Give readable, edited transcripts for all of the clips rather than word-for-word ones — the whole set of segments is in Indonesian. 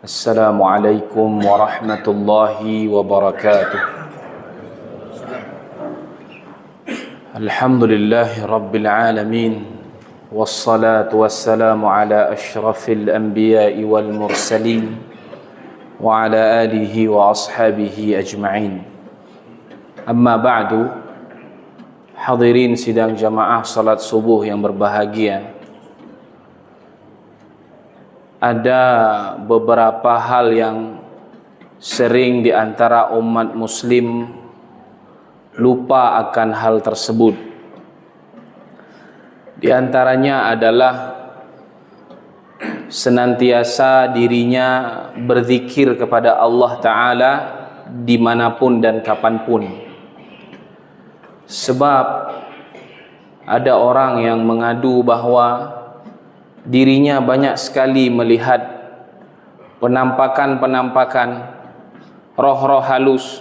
Assalamualaikum warahmatullahi wabarakatuh. Alhamdulillahi rabbil alamin. Wassalatu wassalamu ala ashrafil anbiya'i wal mursalin wa ala alihi wa ashabihi ajma'in. Amma ba'du. Hadirin sidang jamaah salat subuh yang berbahagia. Ada beberapa hal yang sering di antara umat muslim lupa akan hal tersebut. Di antaranya adalah senantiasa dirinya berzikir kepada Allah Ta'ala dimanapun dan kapanpun. Sebab ada orang yang mengadu bahwa dirinya banyak sekali melihat penampakan-penampakan roh-roh halus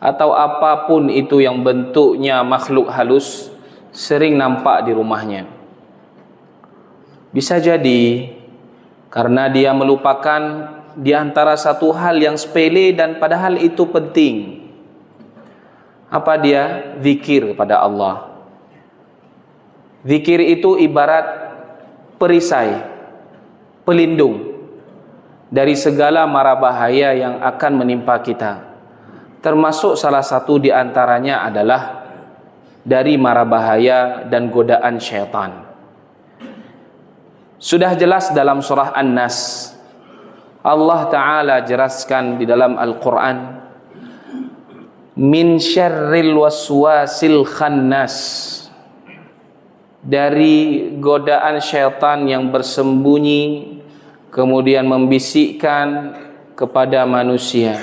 atau apapun itu yang bentuknya makhluk halus sering nampak di rumahnya. Bisa jadi karena dia melupakan di antara satu hal yang sepele dan padahal itu penting. Apa dia? Zikir kepada Allah. Zikir itu ibarat perisai, pelindung dari segala mara bahaya yang akan menimpa kita. Termasuk salah satu di antaranya adalah dari mara bahaya dan godaan syaitan. Sudah jelas dalam surah An-Nas, Allah Ta'ala jelaskan di dalam Al-Quran, min syarril waswasil khannas, dari godaan syaitan yang bersembunyi kemudian membisikkan kepada manusia.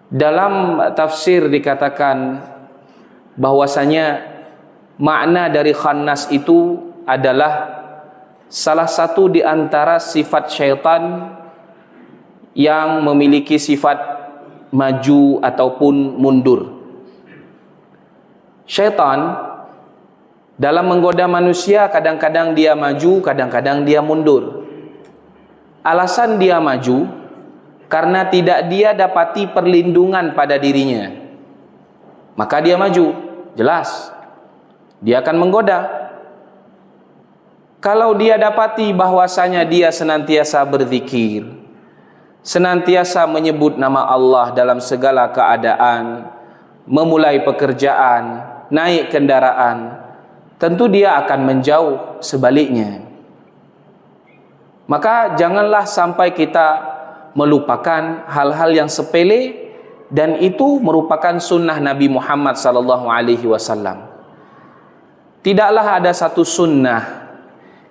Dalam tafsir dikatakan bahwasanya makna dari khannas itu adalah salah satu di antara sifat syaitan yang memiliki sifat maju ataupun mundur. Syaitan dalam menggoda manusia kadang-kadang dia maju, kadang-kadang dia mundur. Alasan dia maju karena tidak dia dapati perlindungan pada dirinya. Maka dia maju, jelas. Dia akan menggoda. Kalau dia dapati bahwasanya dia senantiasa berzikir, senantiasa menyebut nama Allah dalam segala keadaan, memulai pekerjaan, naik kendaraan, tentu dia akan menjauh sebaliknya. Maka janganlah sampai kita melupakan hal-hal yang sepele dan itu merupakan sunnah Nabi Muhammad SAW. Tidaklah ada satu sunnah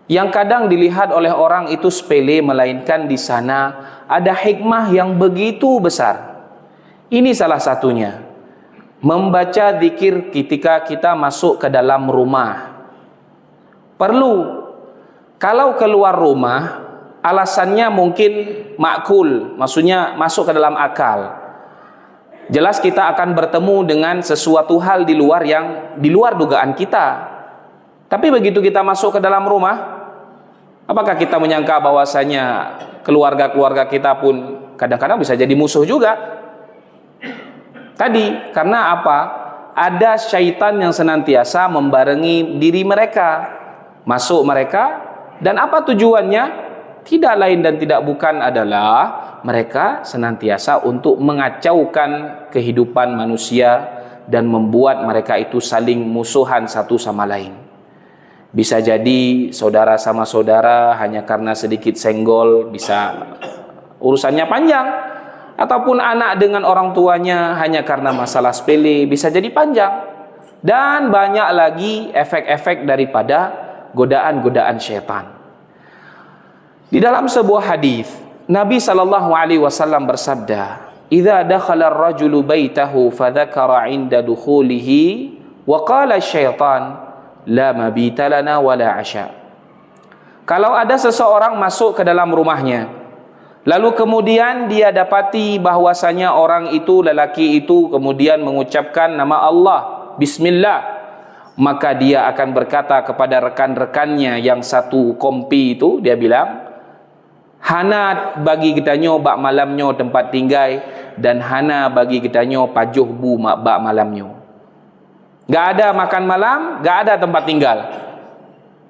yang kadang dilihat oleh orang itu sepele, melainkan di sana ada hikmah yang begitu besar. Ini salah satunya. Membaca zikir ketika kita masuk ke dalam rumah. Perlu. Kalau keluar rumah, alasannya mungkin makul, maksudnya masuk ke dalam akal. Jelas kita akan bertemu dengan sesuatu hal di luar yang di luar dugaan kita. Tapi begitu kita masuk ke dalam rumah, apakah kita menyangka bahwasanya keluarga-keluarga kita pun kadang-kadang bisa jadi musuh juga? Tadi, karena apa? Ada syaitan yang senantiasa membarengi diri mereka, masuk mereka, dan apa tujuannya? Tidak lain dan tidak bukan adalah mereka senantiasa untuk mengacaukan kehidupan manusia dan membuat mereka itu saling musuhan satu sama lain. Bisa jadi saudara sama saudara hanya karena sedikit senggol bisa urusannya panjang. Ataupun anak dengan orang tuanya hanya karena masalah sepele bisa jadi panjang. Dan banyak lagi efek-efek daripada godaan-godaan syaitan. Di dalam sebuah hadis Nabi SAW bersabda, "Idza dakhala ar-rajulu baitahu fadzakara 'inda dukhulihi wa qala asy-syaitan la mabita lana wala 'asha." Kalau ada seseorang masuk ke dalam rumahnya, lalu kemudian dia dapati bahwasanya orang itu, lelaki itu kemudian mengucapkan nama Allah, Bismillah, maka dia akan berkata kepada rekan-rekannya yang satu kompi itu, dia bilang, Hana bagi kita nyo bak malamnyo tempat tinggal, dan hana bagi kita nyo pajuh bu bak malamnyo. Gak ada makan malam, gak ada tempat tinggal.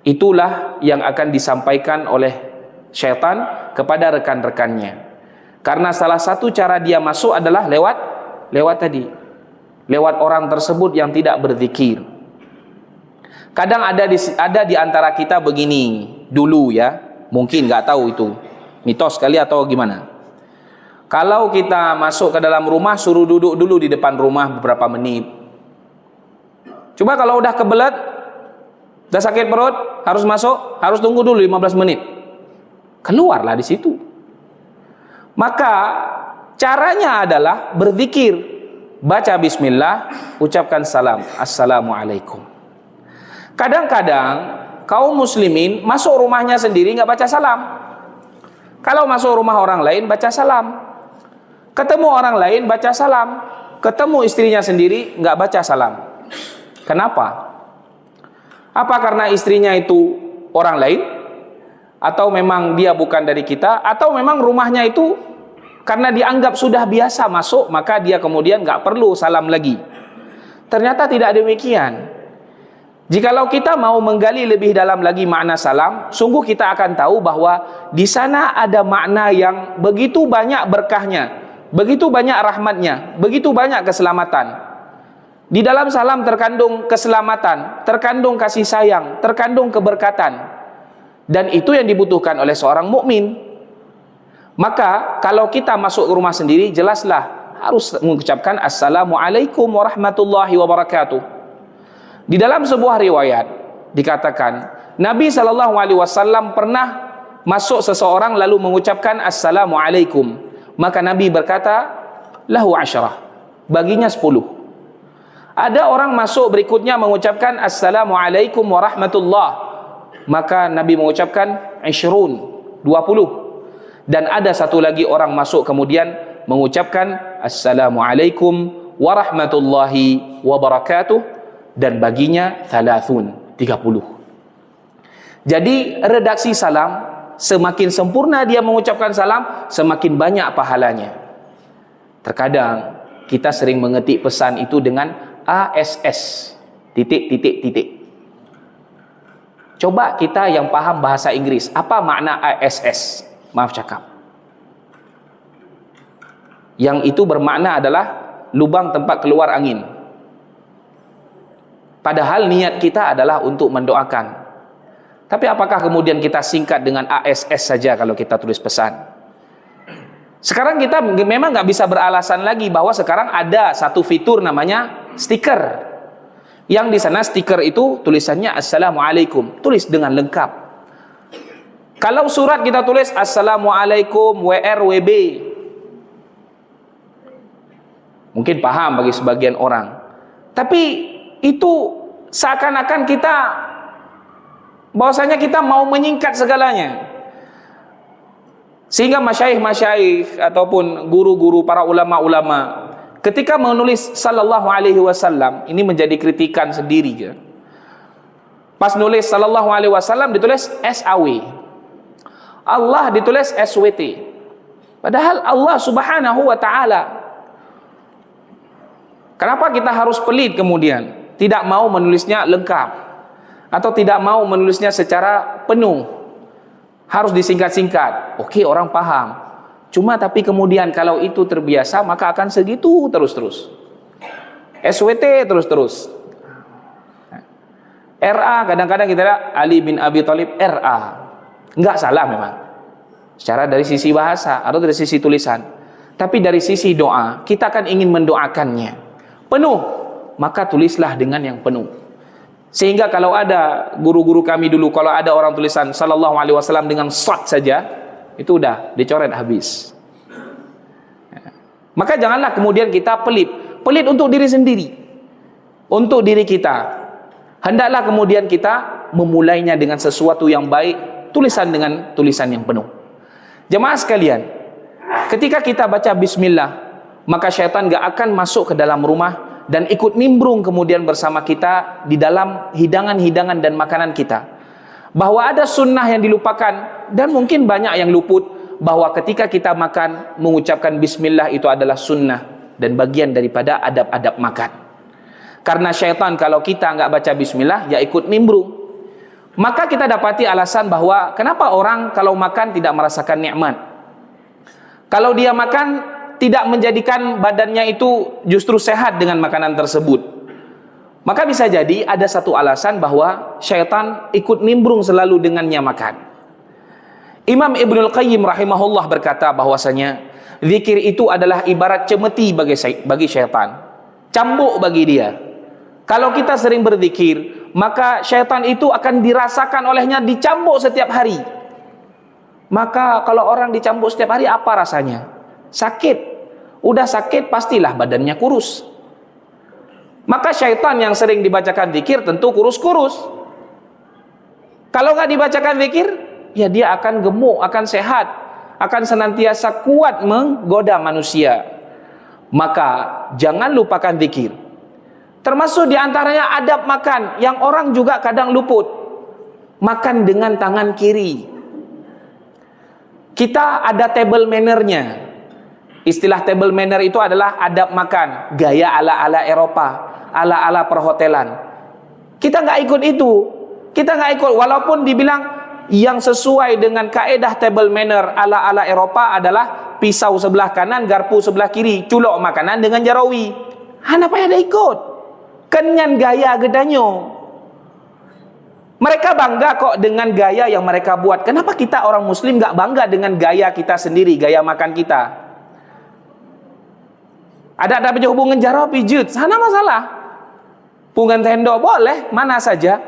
Itulah yang akan disampaikan oleh syaitan kepada rekan-rekannya. Karena salah satu cara dia masuk adalah lewat tadi, lewat orang tersebut yang tidak berzikir. Kadang ada di antara kita begini dulu ya, mungkin nggak tahu itu mitos kali atau gimana. Kalau kita masuk ke dalam rumah, suruh duduk dulu di depan rumah beberapa menit. Coba kalau udah kebelet, udah sakit perut, harus masuk, harus tunggu dulu 15 menit. Keluarlah di situ. Maka caranya adalah berzikir, baca bismillah, ucapkan salam, assalamualaikum. Kadang-kadang kaum muslimin masuk rumahnya sendiri nggak baca salam. Kalau masuk rumah orang lain baca salam, ketemu orang lain baca salam, ketemu istrinya sendiri nggak baca salam. Kenapa? Apa karena istrinya itu orang lain? Atau memang dia bukan dari kita? Atau memang rumahnya itu karena dianggap sudah biasa masuk, maka dia kemudian nggak perlu salam lagi? Ternyata tidak demikian. Jikalau kita mau menggali lebih dalam lagi makna salam, sungguh kita akan tahu bahwa di sana ada makna yang begitu banyak berkahnya, begitu banyak rahmatnya, begitu banyak keselamatan. Di dalam salam terkandung keselamatan, terkandung kasih sayang, terkandung keberkatan. Dan itu yang dibutuhkan oleh seorang mukmin. Maka kalau kita masuk ke rumah sendiri, jelaslah harus mengucapkan assalamualaikum warahmatullahi wabarakatuh. Di dalam sebuah riwayat dikatakan Nabi SAW pernah masuk seseorang lalu mengucapkan assalamualaikum, maka Nabi berkata lahu asyarah, baginya 10. Ada orang masuk berikutnya mengucapkan assalamualaikum warahmatullah, maka Nabi mengucapkan 20. Dan ada satu lagi orang masuk kemudian mengucapkan assalamualaikum warahmatullahi wabarakatuh, dan baginya 30. Jadi redaksi salam, semakin sempurna dia mengucapkan salam, semakin banyak pahalanya. Terkadang kita sering mengetik pesan itu dengan ASS titik. Coba kita yang paham bahasa Inggris, apa makna ASS? Maaf cakap. Yang itu bermakna adalah lubang tempat keluar angin. Padahal niat kita adalah untuk mendoakan. Tapi apakah kemudian kita singkat dengan ASS saja kalau kita tulis pesan? Sekarang kita memang nggak bisa beralasan lagi bahwa sekarang ada satu fitur namanya stiker. Yang di sana stiker itu tulisannya assalamualaikum, tulis dengan lengkap. Kalau surat kita tulis assalamualaikum WRWB, mungkin paham bagi sebagian orang. Tapi itu seakan-akan kita bahwasanya kita mau menyingkat segalanya, sehingga masyaikh ataupun guru-guru para ulama-ulama ketika menulis sallallahu alaihi wasallam ini menjadi kritikan sendiri ya. Pas nulis sallallahu alaihi wasallam ditulis SAW, Allah ditulis SWT, padahal Allah subhanahu wa ta'ala. Kenapa kita harus pelit kemudian tidak mau menulisnya lengkap atau tidak mau menulisnya secara penuh, harus disingkat-singkat? Oke, orang paham. Cuma tapi kemudian kalau itu terbiasa maka akan segitu terus-terus. SWT terus-terus. RA kadang-kadang kita lihat Ali bin Abi Thalib RA. Enggak salah memang secara dari sisi bahasa atau dari sisi tulisan. Tapi dari sisi doa, kita kan ingin mendoakannya penuh, maka tulislah dengan yang penuh. Sehingga kalau ada guru-guru kami dulu, kalau ada orang tulisan sallallahu alaihi wasallam dengan shad saja, itu udah dicoret habis. Maka janganlah kemudian kita pelit untuk diri sendiri, untuk diri kita. Hendaklah kemudian kita memulainya dengan sesuatu yang baik, tulisan dengan tulisan yang penuh. Jemaah sekalian, ketika kita baca bismillah, maka syaitan gak akan masuk ke dalam rumah dan ikut nimbrung kemudian bersama kita di dalam hidangan-hidangan dan makanan kita. Bahwa ada sunnah yang dilupakan dan mungkin banyak yang luput, bahwa ketika kita makan mengucapkan bismillah itu adalah sunnah dan bagian daripada adab-adab makan. Karena syaitan kalau kita nggak baca bismillah ya ikut nimbrung. Maka kita dapati alasan bahwa kenapa orang kalau makan tidak merasakan nikmat. Kalau dia makan tidak menjadikan badannya itu justru sehat dengan makanan tersebut. Maka bisa jadi ada satu alasan bahwa syaitan ikut nimbrung selalu dengannya makan. Imam Ibnul Qayyim rahimahullah berkata bahwasanya zikir itu adalah ibarat cemeti bagi syaitan, cambuk bagi dia. Kalau kita sering berzikir, maka syaitan itu akan dirasakan olehnya dicambuk setiap hari. Maka kalau orang dicambuk setiap hari apa rasanya? Sakit. Udah sakit pastilah badannya kurus. Maka syaitan yang sering dibacakan zikir tentu kurus-kurus. Kalau nggak dibacakan zikir, ya dia akan gemuk, akan sehat, akan senantiasa kuat menggoda manusia. Maka jangan lupakan zikir. Termasuk diantaranya adab makan yang orang juga kadang luput. Makan dengan tangan kiri. Kita ada table manner-nya. Istilah table manner itu adalah adab makan, gaya ala-ala Eropa, ala-ala perhotelan. Kita nggak ikut itu. Kita nggak ikut, walaupun dibilang yang sesuai dengan kaedah table manner ala-ala Eropa adalah pisau sebelah kanan, garpu sebelah kiri, culok makanan dengan jarawi. Hana payah ada ikut. Kenyan gaya gedanyo. Mereka bangga kok dengan gaya yang mereka buat. Kenapa kita orang muslim nggak bangga dengan gaya kita sendiri, gaya makan kita? Ada hubungan jaro pijut, sana masalah. Pungan tendo boleh, mana saja.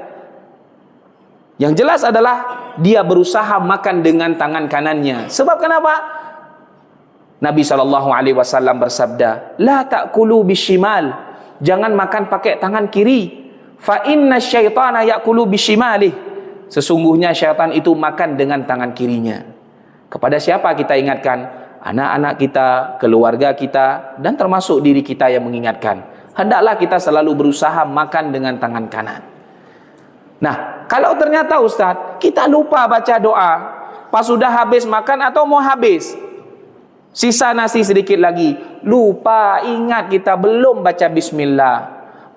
Yang jelas adalah dia berusaha makan dengan tangan kanannya. Sebab kenapa? Nabi SAW bersabda, la ta'kulu bishimal. Jangan makan pakai tangan kiri. Fa inna syaitana ya'kulu bishimalih. Sesungguhnya syaitan itu makan dengan tangan kirinya. Kepada siapa kita ingatkan? Anak-anak kita, keluarga kita, dan termasuk diri kita yang mengingatkan. Hendaklah kita selalu berusaha makan dengan tangan kanan. Nah, kalau ternyata Ustaz, kita lupa baca doa, pas sudah habis makan atau mau habis, sisa nasi sedikit lagi, lupa ingat kita belum baca bismillah,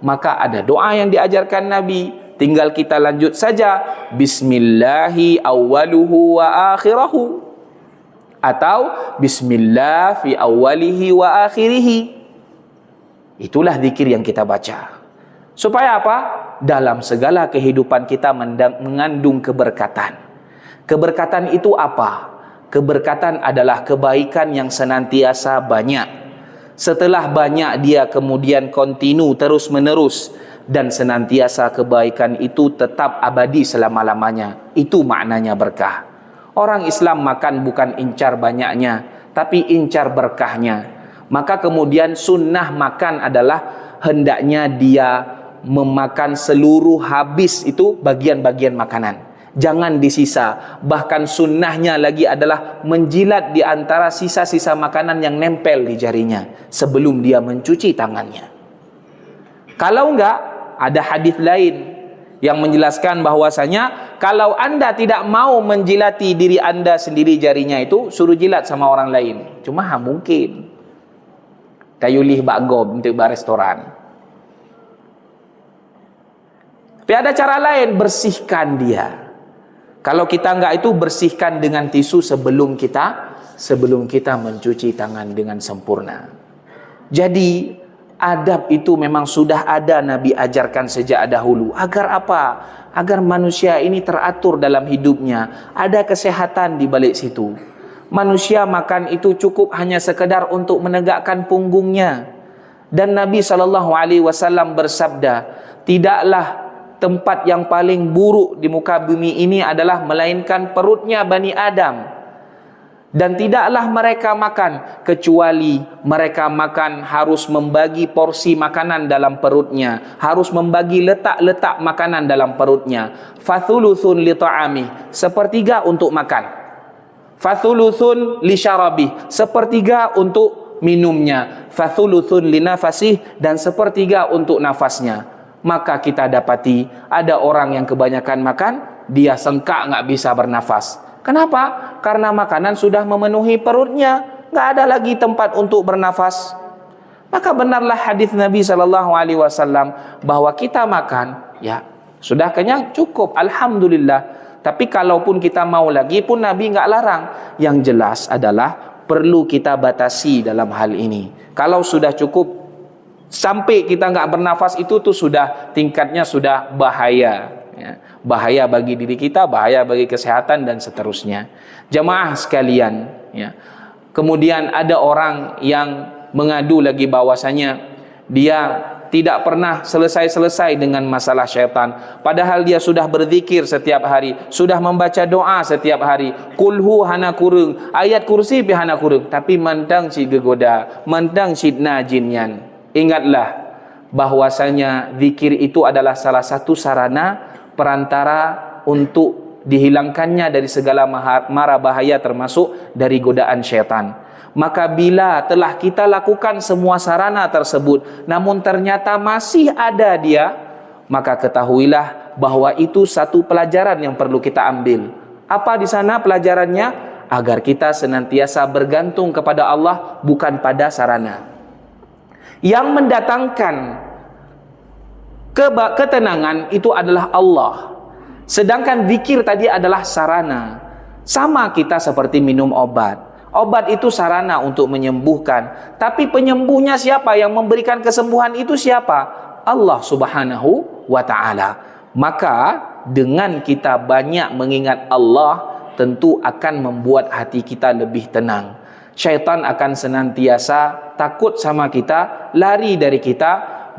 maka ada doa yang diajarkan Nabi, tinggal kita lanjut saja, bismillahi awwaluhu wa akhirahu, atau bismillah fi awwalihi wa akhirihi. Itulah zikir yang kita baca. Supaya apa? Dalam segala kehidupan kita mengandung keberkatan. Keberkatan itu apa? Keberkatan adalah kebaikan yang senantiasa banyak. Setelah banyak dia kemudian kontinu terus menerus, dan senantiasa kebaikan itu tetap abadi selama-lamanya. Itu maknanya berkah. Orang Islam makan bukan incar banyaknya, tapi incar berkahnya. Maka kemudian sunnah makan adalah hendaknya dia memakan seluruh habis itu bagian-bagian makanan. Jangan disisa. Bahkan sunnahnya lagi adalah menjilat di antara sisa-sisa makanan yang nempel di jarinya sebelum dia mencuci tangannya. Kalau enggak, ada hadis lain yang menjelaskan bahwasanya kalau anda tidak mau menjilati diri anda sendiri jarinya itu, suruh jilat sama orang lain. Cuma mungkin kayu lih bakgob untuk restoran. Tapi ada cara lain, bersihkan dia. Kalau kita enggak itu, bersihkan dengan tisu sebelum kita mencuci tangan dengan sempurna. Jadi adab itu memang sudah ada Nabi ajarkan sejak dahulu. Agar apa? Agar manusia ini teratur dalam hidupnya. Ada kesehatan di balik situ. Manusia makan itu cukup hanya sekedar untuk menegakkan punggungnya. Dan Nabi SAW bersabda, tidaklah tempat yang paling buruk di muka bumi ini adalah melainkan perutnya Bani Adam. Dan tidaklah mereka makan kecuali mereka makan harus membagi porsi makanan dalam perutnya, harus membagi letak-letak makanan dalam perutnya. Fathuluthun li ta'ami, sepertiga untuk makan. Fathuluthun li syarabi, sepertiga untuk minumnya. Fathuluthun li nafasih, dan sepertiga untuk nafasnya. Maka kita dapati ada orang yang kebanyakan makan, dia sengkak nggak bisa bernafas. Kenapa? Karena makanan sudah memenuhi perutnya, nggak ada lagi tempat untuk bernafas. Maka benarlah hadis Nabi SAW bahwa kita makan, ya sudah kenyang, cukup, alhamdulillah. Tapi kalaupun kita mau lagi pun Nabi nggak larang. Yang jelas adalah perlu kita batasi dalam hal ini. Kalau sudah cukup sampai kita nggak bernafas, itu tuh sudah tingkatnya sudah bahaya. Ya, bahaya bagi diri kita, bahaya bagi kesehatan dan seterusnya. Jamaah sekalian, ya. Kemudian ada orang yang mengadu lagi bahwasanya dia tidak pernah selesai-selesai dengan masalah syaitan, padahal dia sudah berzikir setiap hari, sudah membaca doa setiap hari, kulhu hana kurung, ayat kursi pi hana kurung, tapi mantang si gegoda, mantang si najinyan. Ingatlah bahwasanya zikir itu adalah salah satu sarana perantara untuk dihilangkannya dari segala mara bahaya, termasuk dari godaan syaitan. Maka bila telah kita lakukan semua sarana tersebut, namun ternyata masih ada dia, maka ketahuilah bahwa itu satu pelajaran yang perlu kita ambil. Apa di sana pelajarannya? Agar kita senantiasa bergantung kepada Allah, bukan pada sarana. Yang mendatangkan ketenangan itu adalah Allah. Sedangkan zikir tadi adalah sarana. Sama kita seperti minum obat. Obat itu sarana untuk menyembuhkan, tapi penyembuhnya siapa? Yang memberikan kesembuhan itu siapa? Allah Subhanahu wa ta'ala. Maka dengan kita banyak mengingat Allah, tentu akan membuat hati kita lebih tenang. Syaitan akan senantiasa takut sama kita, lari dari kita,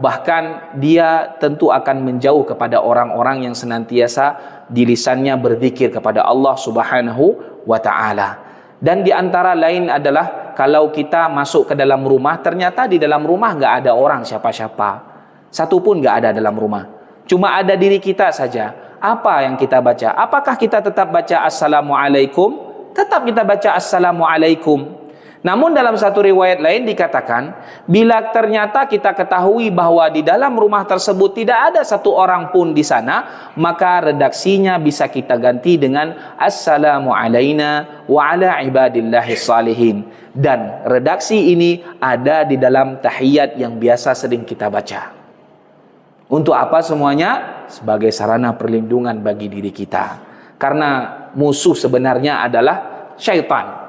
bahkan dia tentu akan menjauh kepada orang-orang yang senantiasa di lisannya berzikir kepada Allah Subhanahu wa ta'ala. Dan di antara lain adalah kalau kita masuk ke dalam rumah, ternyata di dalam rumah nggak ada orang siapa-siapa, satu pun nggak ada dalam rumah, cuma ada diri kita saja. Apa yang kita baca? Apakah kita tetap baca Assalamualaikum? Tetap kita baca Assalamualaikum. Namun dalam satu riwayat lain dikatakan, bila ternyata kita ketahui bahwa di dalam rumah tersebut tidak ada satu orang pun di sana, maka redaksinya bisa kita ganti dengan Assalamu alaina wa ala ibadillahis salihin. Dan redaksi ini ada di dalam tahiyat yang biasa sering kita baca. Untuk apa semuanya? Sebagai sarana perlindungan bagi diri kita. Karena musuh sebenarnya adalah syaitan.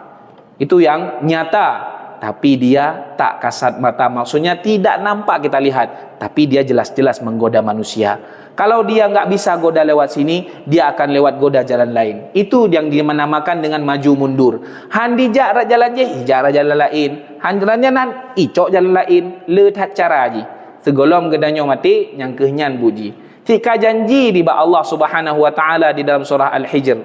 Itu yang nyata, tapi dia tak kasat mata, maksudnya tidak nampak kita lihat, tapi dia jelas-jelas menggoda manusia. Kalau dia nggak bisa goda lewat sini, dia akan lewat goda jalan lain. Itu yang dinamakan dengan maju mundur. Han dijak jalan je, ijak jalan lain. Han jalannya nan, icok jalan lain. Letak cara je. Segolom gedanyo mati, yang kehnyan buji. Tika janji di ba Allah Subhanahu wa ta'ala di dalam surah Al-Hijr.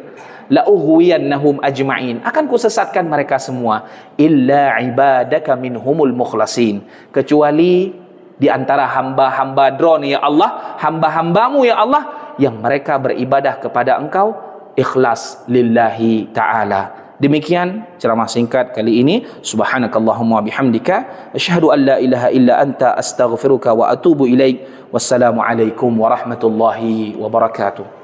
La ughwiyannahum ajma'in, akan kusesatkan mereka semua, illa ibadaka minhumul mukhlasin, kecuali di antara hamba-hamba drone ya Allah, hamba-hambamu ya Allah, yang mereka beribadah kepada engkau ikhlas lillahi ta'ala. Demikian ceramah singkat kali ini. Subhanakallahumma bihamdika asyhadu an la ilaha illa anta astaghfiruka wa atubu ilaik. Wassalamu alaikum warahmatullahi wabarakatuh.